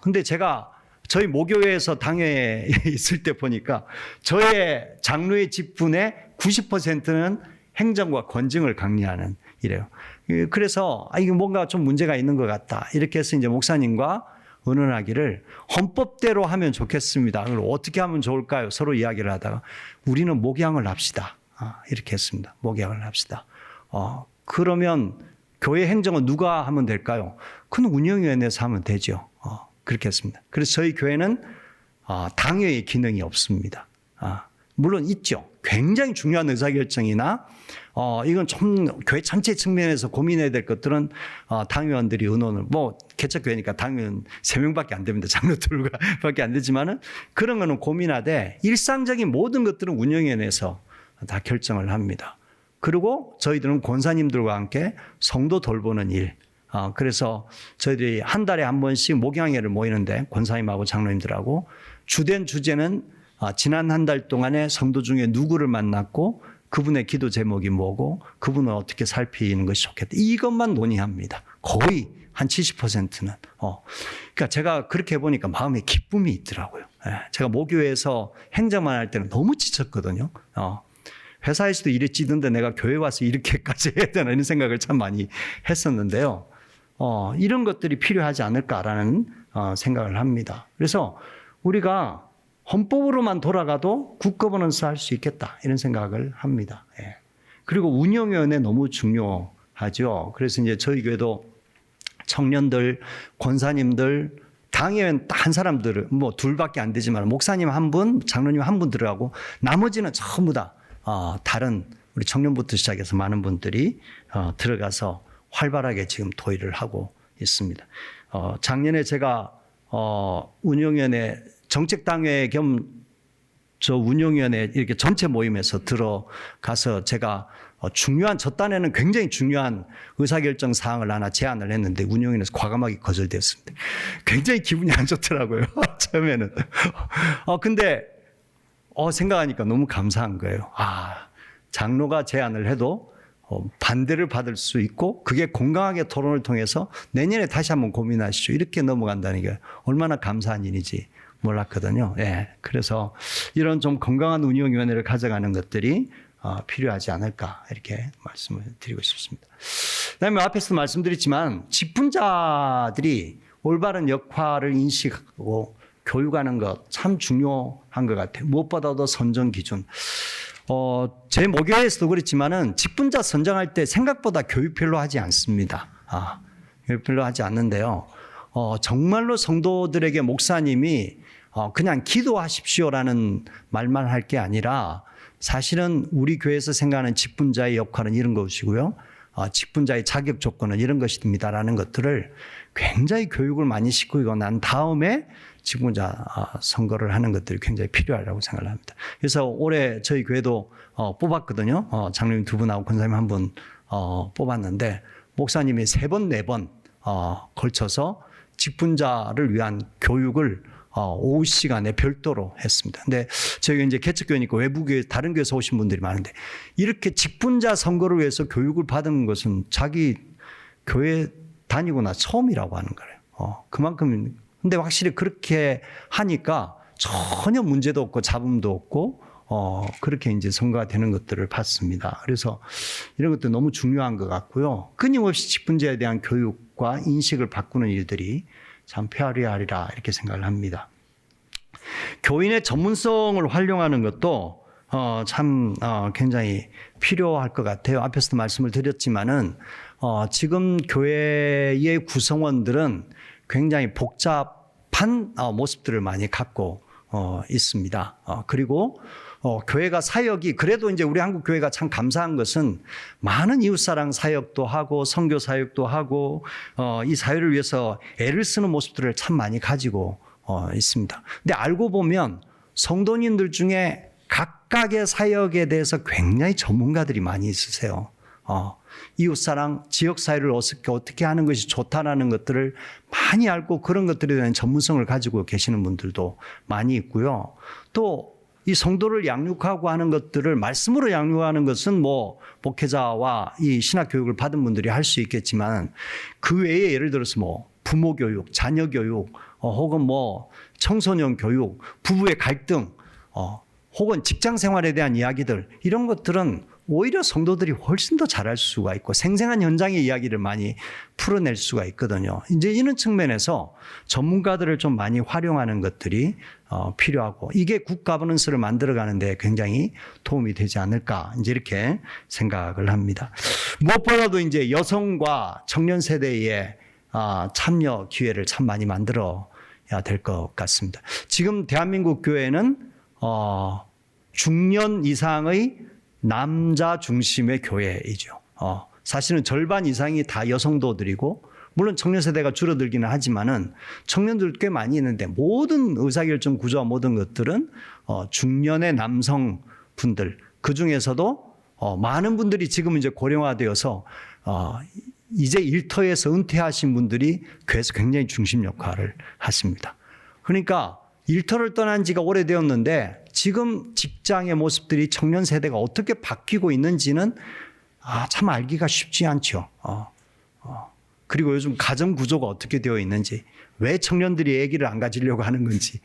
근데 제가 저희 모교회에서 당회에 있을 때 보니까 저의 장로의 직분의 90%는 행정과 권징을 강리하는 이래요. 그래서 이게 뭔가 좀 문제가 있는 것 같다. 이렇게 해서 이제 목사님과 의논하기를 헌법대로 하면 좋겠습니다. 그럼 어떻게 하면 좋을까요? 서로 이야기를 하다가 우리는 목양을 합시다. 이렇게 했습니다. 목양을 합시다. 그러면 교회 행정은 누가 하면 될까요? 그건 운영위원회에서 하면 되죠. 그렇게 했습니다. 그래서 저희 교회는 당회의 기능이 없습니다. 물론 있죠. 굉장히 중요한 의사결정이나 이건 좀 교회 전체 측면에서 고민해야 될 것들은 당의원들이 의논을 개척교회니까 당의원 3명밖에 안 됩니다. 장로 2밖에 안 되지만은 그런 거는 고민하되 일상적인 모든 것들은 운영위원회에서 다 결정을 합니다. 그리고 저희들은 권사님들과 함께 성도 돌보는 일. 그래서 저희들이 한 달에 한 번씩 목양회를 모이는데 권사님하고 장로님들하고 주된 주제는 지난 한 달 동안에 성도 중에 누구를 만났고 그분의 기도 제목이 뭐고 그분을 어떻게 살피는 것이 좋겠다. 이것만 논의합니다. 거의 한 70%는. 그러니까 제가 그렇게 해보니까 마음에 기쁨이 있더라고요. 제가 모교회에서 행정만 할 때는 너무 지쳤거든요. 회사에서도 일이 찌든데 내가 교회 와서 이렇게까지 해야 되나 이런 생각을 참 많이 했었는데요. 이런 것들이 필요하지 않을까라는 생각을 합니다. 그래서 우리가 헌법으로만 돌아가도 굿거버넌스 할 수 있겠다 이런 생각을 합니다. 그리고 운영위원회 너무 중요하죠. 그래서 이제 저희 교회도 청년들, 권사님들, 당회원 한 사람들 둘밖에 안 되지만 목사님 한 분, 장로님 한 분 들어가고 나머지는 전부 다 다른 우리 청년부터 시작해서 많은 분들이 들어가서 활발하게 지금 도의를 하고 있습니다. 작년에 제가 운영위원회 정책당회 겸 저 운영위원회 이렇게 전체 모임에서 들어가서 제가 저 딴에는 굉장히 중요한 의사결정 사항을 하나 제안을 했는데 운영위원회에서 과감하게 거절됐습니다. 굉장히 기분이 안 좋더라고요. 처음에는. 근데 생각하니까 너무 감사한 거예요. 장로가 제안을 해도 반대를 받을 수 있고 그게 건강하게 토론을 통해서 내년에 다시 한번 고민하시죠. 이렇게 넘어간다는 게 얼마나 감사한 일인지 몰랐거든요. 그래서 이런 좀 건강한 운영위원회를 가져가는 것들이 필요하지 않을까 이렇게 말씀을 드리고 싶습니다. 그다음에 앞에서도 말씀드렸지만 직분자들이 올바른 역할을 인식하고 교육하는 것 참 중요한 것 같아요. 무엇보다도 선정 기준. 제 모교에서도 그렇지만은 직분자 선정할 때 생각보다 교육 별로 하지 않습니다. 교육 별로 하지 않는데요. 정말로 성도들에게 목사님이 그냥 기도하십시오라는 말만 할 게 아니라 사실은 우리 교회에서 생각하는 직분자의 역할은 이런 것이고요. 직분자의 자격 조건은 이런 것입니다라는 것들을 굉장히 교육을 많이 시키고 난 다음에 직분자 선거를 하는 것들이 굉장히 필요하다고 생각을 합니다. 그래서 올해 저희 교회도 뽑았거든요. 장로님 2분하고 권사님 1분 뽑았는데 목사님이 3번, 4번 걸쳐서 직분자를 위한 교육을 오후 시간에 별도로 했습니다. 근데 저희가 이제 개척교회니까 외부 교회, 다른 교회에서 오신 분들이 많은데 이렇게 직분자 선거를 위해서 교육을 받은 것은 자기 교회 다니고 나 처음이라고 하는 거예요. 그만큼 근데 확실히 그렇게 하니까 전혀 문제도 없고 잡음도 없고 그렇게 이제 선거가 되는 것들을 봤습니다. 그래서 이런 것도 너무 중요한 것 같고요. 끊임없이 직분자에 대한 교육과 인식을 바꾸는 일들이 참 필요하리라 이렇게 생각을 합니다. 교인의 전문성을 활용하는 것도 참 굉장히 필요할 것 같아요. 앞에서도 말씀을 드렸지만은 지금 교회의 구성원들은 굉장히 복잡한 모습들을 많이 갖고 있습니다. 그리고 교회가 사역이 그래도 이제 우리 한국 교회가 참 감사한 것은 많은 이웃사랑 사역도 하고 선교 사역도 하고 이 사회를 위해서 애를 쓰는 모습들을 참 많이 가지고 있습니다. 근데 알고 보면 성도님들 중에 각각의 사역에 대해서 굉장히 전문가들이 많이 있으세요. 이웃사랑, 지역사회를 어떻게 하는 것이 좋다라는 것들을 많이 알고 그런 것들에 대한 전문성을 가지고 계시는 분들도 많이 있고요. 또 이 성도를 양육하고 하는 것들을 말씀으로 양육하는 것은 뭐 목회자와 이 신학 교육을 받은 분들이 할 수 있겠지만 그 외에 예를 들어서 뭐 부모 교육, 자녀 교육, 혹은 뭐 청소년 교육, 부부의 갈등, 혹은 직장 생활에 대한 이야기들 이런 것들은 오히려 성도들이 훨씬 더 잘할 수가 있고 생생한 현장의 이야기를 많이 풀어낼 수가 있거든요. 이제 이런 측면에서 전문가들을 좀 많이 활용하는 것들이 필요하고 이게 굿 가버넌스를 만들어가는 데 굉장히 도움이 되지 않을까 이제 이렇게 생각을 합니다. 무엇보다도 이제 여성과 청년 세대의 참여 기회를 참 많이 만들어야 될 것 같습니다. 지금 대한민국 교회는 중년 이상의 남자 중심의 교회이죠. 사실은 절반 이상이 다 여성도들이고 물론 청년 세대가 줄어들기는 하지만은 청년들 꽤 많이 있는데 모든 의사결정 구조와 모든 것들은 중년의 남성분들 그 중에서도 많은 분들이 지금 이제 고령화되어서 이제 일터에서 은퇴하신 분들이 교회에서 굉장히 중심 역할을 하십니다. 그러니까 일터를 떠난 지가 오래되었는데 지금 직장의 모습들이 청년 세대가 어떻게 바뀌고 있는지는 참 알기가 쉽지 않죠. 그리고 요즘 가정 구조가 어떻게 되어 있는지, 왜 청년들이 아기를 안 가지려고 하는 건지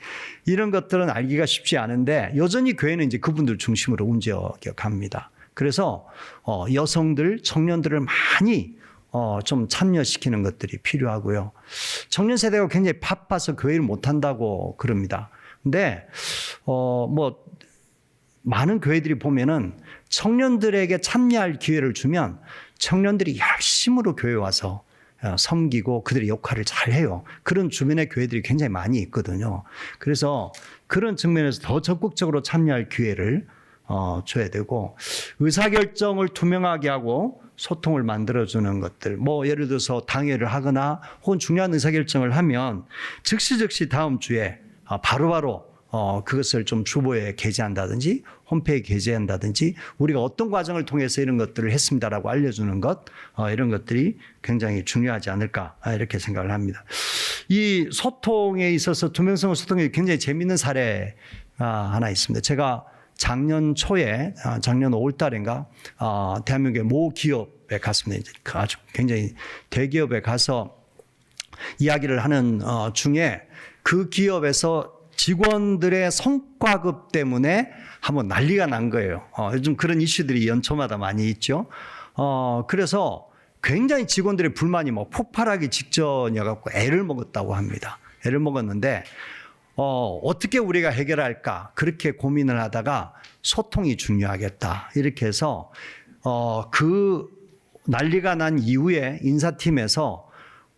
이런 것들은 알기가 쉽지 않은데 여전히 교회는 이제 그분들 중심으로 움직여갑니다. 그래서 여성들, 청년들을 많이 좀 참여시키는 것들이 필요하고요. 청년 세대가 굉장히 바빠서 교회를 못 한다고 그럽니다. 근데 뭐 많은 교회들이 보면은 청년들에게 참여할 기회를 주면 청년들이 열심으로 교회 와서 섬기고 그들의 역할을 잘 해요. 그런 주변의 교회들이 굉장히 많이 있거든요. 그래서 그런 측면에서 더 적극적으로 참여할 기회를 줘야 되고 의사결정을 투명하게 하고 소통을 만들어주는 것들 뭐 예를 들어서 당회를 하거나 혹은 중요한 의사결정을 하면 즉시 다음 주에 바로바로 그것을 좀 주보에 게재한다든지 홈페이지에 게재한다든지 우리가 어떤 과정을 통해서 이런 것들을 했습니다라고 알려주는 것 이런 것들이 굉장히 중요하지 않을까 이렇게 생각을 합니다. 이 소통에 있어서 투명성 소통이 굉장히 재미있는 사례가 하나 있습니다. 제가 작년 초에 작년 5월 달인가 대한민국의 모 기업에 갔습니다. 아주 굉장히 대기업에 가서 이야기를 하는 중에 그 기업에서 직원들의 성과급 때문에 한번 난리가 난 거예요. 요즘 그런 이슈들이 연초마다 많이 있죠. 그래서 굉장히 직원들의 불만이 뭐 폭발하기 직전이어갖고 애를 먹었다고 합니다. 애를 먹었는데 어떻게 우리가 해결할까 그렇게 고민을 하다가 소통이 중요하겠다 이렇게 해서 그 난리가 난 이후에 인사팀에서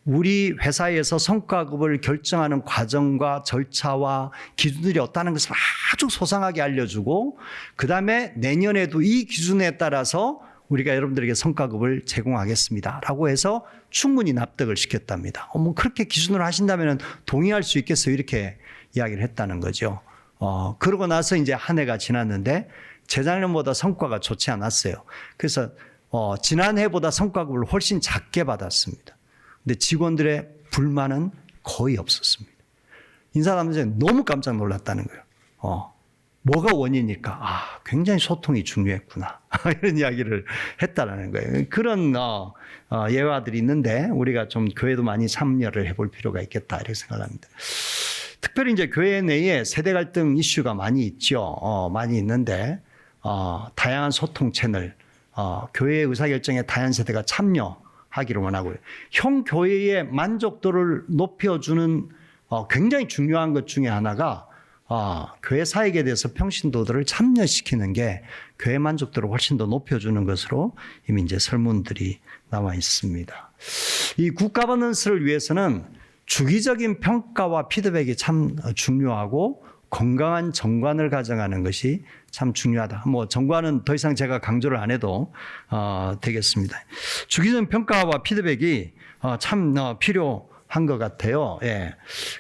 우리 회사에서 성과급을 결정하는 과정과 절차와 기준들이 어떠한 것을 아주 소상하게 알려주고 그다음에 내년에도 이 기준에 따라서 우리가 여러분들에게 성과급을 제공하겠습니다 라고 해서 충분히 납득을 시켰답니다. 뭐 그렇게 기준으로 하신다면 동의할 수 있겠어요 이렇게 이야기를 했다는 거죠. 그러고 나서 이제 한 해가 지났는데 재작년보다 성과가 좋지 않았어요. 그래서 지난해보다 성과급을 훨씬 작게 받았습니다. 근데 직원들의 불만은 거의 없었습니다. 인사담당자는 너무 깜짝 놀랐다는 거예요. 뭐가 원인일까? 굉장히 소통이 중요했구나. 이런 이야기를 했다라는 거예요. 그런 예화들이 있는데 우리가 좀 교회도 많이 참여를 해볼 필요가 있겠다 이렇게 생각합니다. 특별히 이제 교회 내에 세대 갈등 이슈가 많이 있죠. 많이 있는데 다양한 소통 채널, 교회 의사결정에 다양한 세대가 참여하기를 원하고요. 형 교회의 만족도를 높여주는 굉장히 중요한 것 중에 하나가 교회 사역에 대해서 평신도들을 참여시키는 게 교회 만족도를 훨씬 더 높여주는 것으로 이미 이제 설문들이 나와 있습니다. 이 굿 가버넌스를 위해서는 주기적인 평가와 피드백이 참 중요하고 건강한 정관을 가정하는 것이 참 중요하다. 뭐 정관은 더 이상 제가 강조를 안 해도 되겠습니다. 주기적인 평가와 피드백이 참 필요한 것 같아요. 예.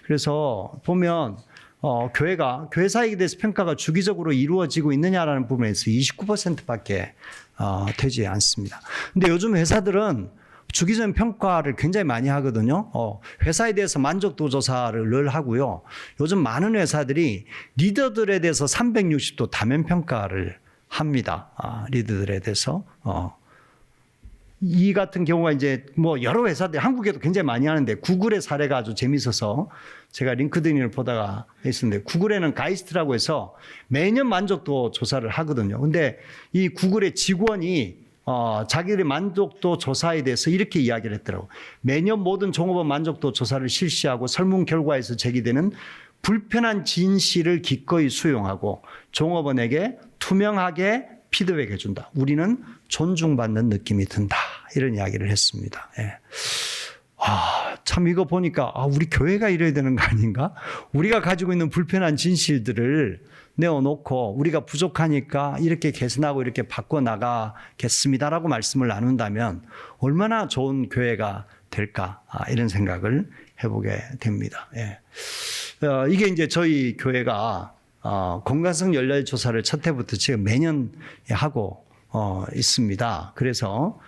그래서 보면 교회가 교회 사역에 대해서 평가가 주기적으로 이루어지고 있느냐라는 부분에서 29%밖에 되지 않습니다. 근데 요즘 회사들은 주기적인 평가를 굉장히 많이 하거든요. 회사에 대해서 만족도 조사를 늘 하고요. 요즘 많은 회사들이 리더들에 대해서 360도 다면 평가를 합니다. 리더들에 대해서. 이 같은 경우가 이제 뭐 여러 회사들 한국에도 굉장히 많이 하는데 구글의 사례가 아주 재밌어서 제가 링크드인을 보다가 했었는데 구글에는 가이스트라고 해서 매년 만족도 조사를 하거든요. 근데 이 구글의 직원이 자기들의 만족도 조사에 대해서 이렇게 이야기를 했더라고요. 매년 모든 종업원 만족도 조사를 실시하고 설문 결과에서 제기되는 불편한 진실을 기꺼이 수용하고 종업원에게 투명하게 피드백해 준다. 우리는 존중받는 느낌이 든다. 이런 이야기를 했습니다. 예. 참 이거 보니까 우리 교회가 이래야 되는 거 아닌가? 우리가 가지고 있는 불편한 진실들을 내어놓고 우리가 부족하니까 이렇게 개선하고 이렇게 바꿔나가겠습니다라고 말씀을 나눈다면 얼마나 좋은 교회가 될까 이런 생각을 해보게 됩니다. 예. 이게 이제 저희 교회가 건강성 연령 조사를 첫 해부터 지금 매년 하고 있습니다. 그래서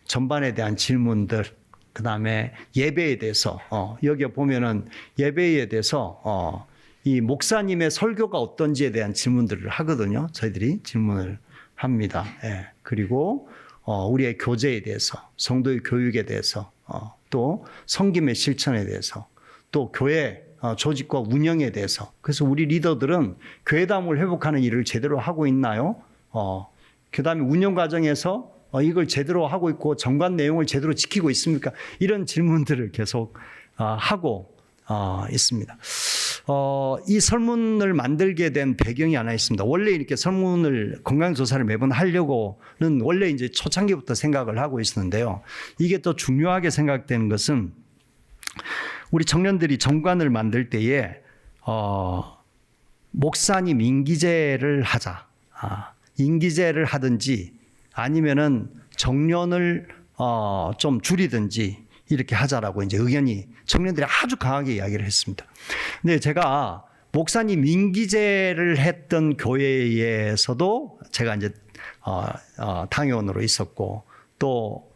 전반에 대한 질문들, 그 다음에 예배에 대해서 여기 보면은 예배에 대해서 이 목사님의 설교가 어떤지에 대한 질문들을 하거든요. 저희들이 질문을 합니다. 예. 그리고 우리의 교제에 대해서, 성도의 교육에 대해서, 또 성김의 실천에 대해서, 또 교회 조직과 운영에 대해서. 그래서 우리 리더들은 교회담을 회복하는 일을 제대로 하고 있나요? 그 다음에 운영 과정에서 이걸 제대로 하고 있고 정관 내용을 제대로 지키고 있습니까? 이런 질문들을 계속 하고 있습니다. 이 설문을 만들게 된 배경이 하나 있습니다. 원래 이렇게 설문을 건강조사를 매번 하려고는 원래 이제 초창기부터 생각을 하고 있었는데요. 이게 또 중요하게 생각되는 것은 우리 청년들이 정관을 만들 때에 목사님 임기제를 하자. 임기제를 하든지 아니면은 정년을 좀 줄이든지 이렇게 하자라고 이제 의견이 청년들이 아주 강하게 이야기를 했습니다. 근데 제가 목사님 임기제를 했던 교회에서도 제가 이제 당회원으로 있었고 또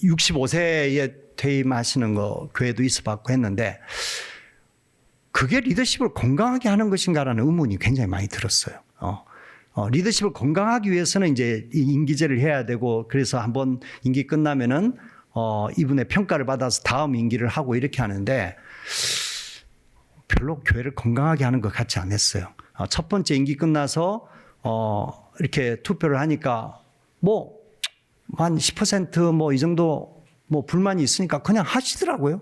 65세에 퇴임하시는 거 교회도 있어봤고 했는데 그게 리더십을 건강하게 하는 것인가라는 의문이 굉장히 많이 들었어요. 리더십을 건강하기 위해서는 이제 임기제를 해야 되고 그래서 한번 임기 끝나면은 이분의 평가를 받아서 다음 임기를 하고 이렇게 하는데 별로 교회를 건강하게 하는 것 같지 않았어요. 첫 번째 임기 끝나서 이렇게 투표를 하니까 뭐 한 10% 뭐 이 정도 뭐 불만이 있으니까 그냥 하시더라고요.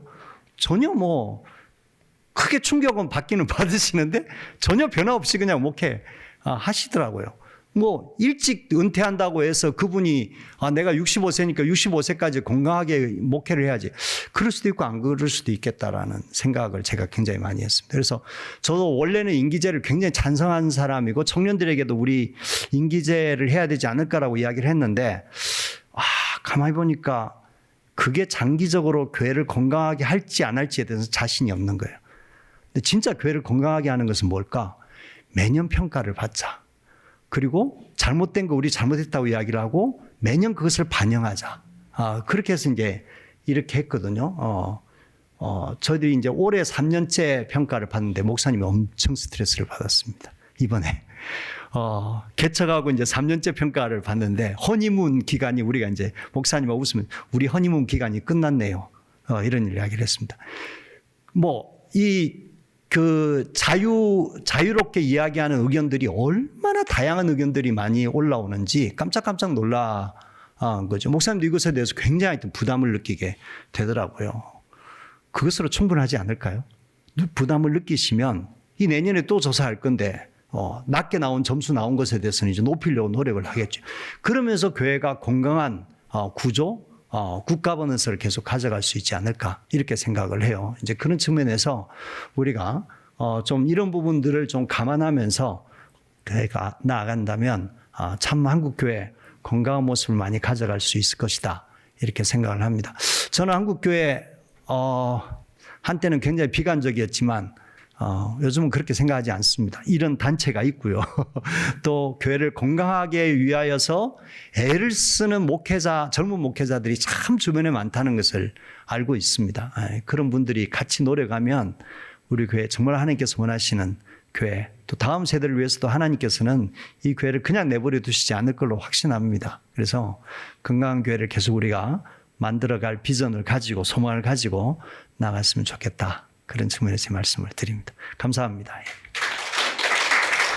전혀 뭐 크게 충격은 받기는 받으시는데 전혀 변화 없이 그냥 목회 하시더라고요. 뭐 일찍 은퇴한다고 해서 그분이 내가 65세니까 65세까지 건강하게 목회를 해야지. 그럴 수도 있고 안 그럴 수도 있겠다라는 생각을 제가 굉장히 많이 했습니다. 그래서 저도 원래는 임기제를 굉장히 찬성한 사람이고 청년들에게도 우리 임기제를 해야 되지 않을까라고 이야기를 했는데 가만히 보니까 그게 장기적으로 교회를 건강하게 할지 안 할지에 대해서 자신이 없는 거예요. 근데 진짜 교회를 건강하게 하는 것은 뭘까? 매년 평가를 받자. 그리고 잘못된 거 우리 잘못했다고 이야기를 하고 매년 그것을 반영하자. 그렇게 해서 이제 이렇게 했거든요. 저희들이 이제 올해 3년째 평가를 받는데 목사님이 엄청 스트레스를 받았습니다. 이번에. 개척하고 이제 3년째 평가를 받는데 허니문 기간이 우리가 이제 목사님하고 웃으면 우리 허니문 기간이 끝났네요. 이런 이야기를 했습니다. 자유롭게 이야기하는 의견들이 얼마나 다양한 의견들이 많이 올라오는지 깜짝깜짝 놀란 거죠. 목사님도 이것에 대해서 굉장히 부담을 느끼게 되더라고요. 그것으로 충분하지 않을까요? 부담을 느끼시면 이 내년에 또 조사할 건데 낮게 나온 점수 나온 것에 대해서는 이제 높이려고 노력을 하겠죠. 그러면서 교회가 건강한 구조, 굿가버넌스를 계속 가져갈 수 있지 않을까 이렇게 생각을 해요. 이제 그런 측면에서 우리가 좀 이런 부분들을 좀 감안하면서 교회가 나아간다면 참 한국 교회 건강한 모습을 많이 가져갈 수 있을 것이다 이렇게 생각을 합니다. 저는 한국 교회 한때는 굉장히 비관적이었지만 요즘은 그렇게 생각하지 않습니다. 이런 단체가 있고요. 또 교회를 건강하게 위하여서 애를 쓰는 목회자, 젊은 목회자들이 참 주변에 많다는 것을 알고 있습니다. 그런 분들이 같이 노력하면 우리 교회 정말 하나님께서 원하시는 교회, 또 다음 세대를 위해서도 하나님께서는 이 교회를 그냥 내버려 두시지 않을 걸로 확신합니다. 그래서 건강한 교회를 계속 우리가 만들어갈 비전을 가지고 소망을 가지고 나갔으면 좋겠다. 그런 측면에서 말씀을 드립니다. 감사합니다.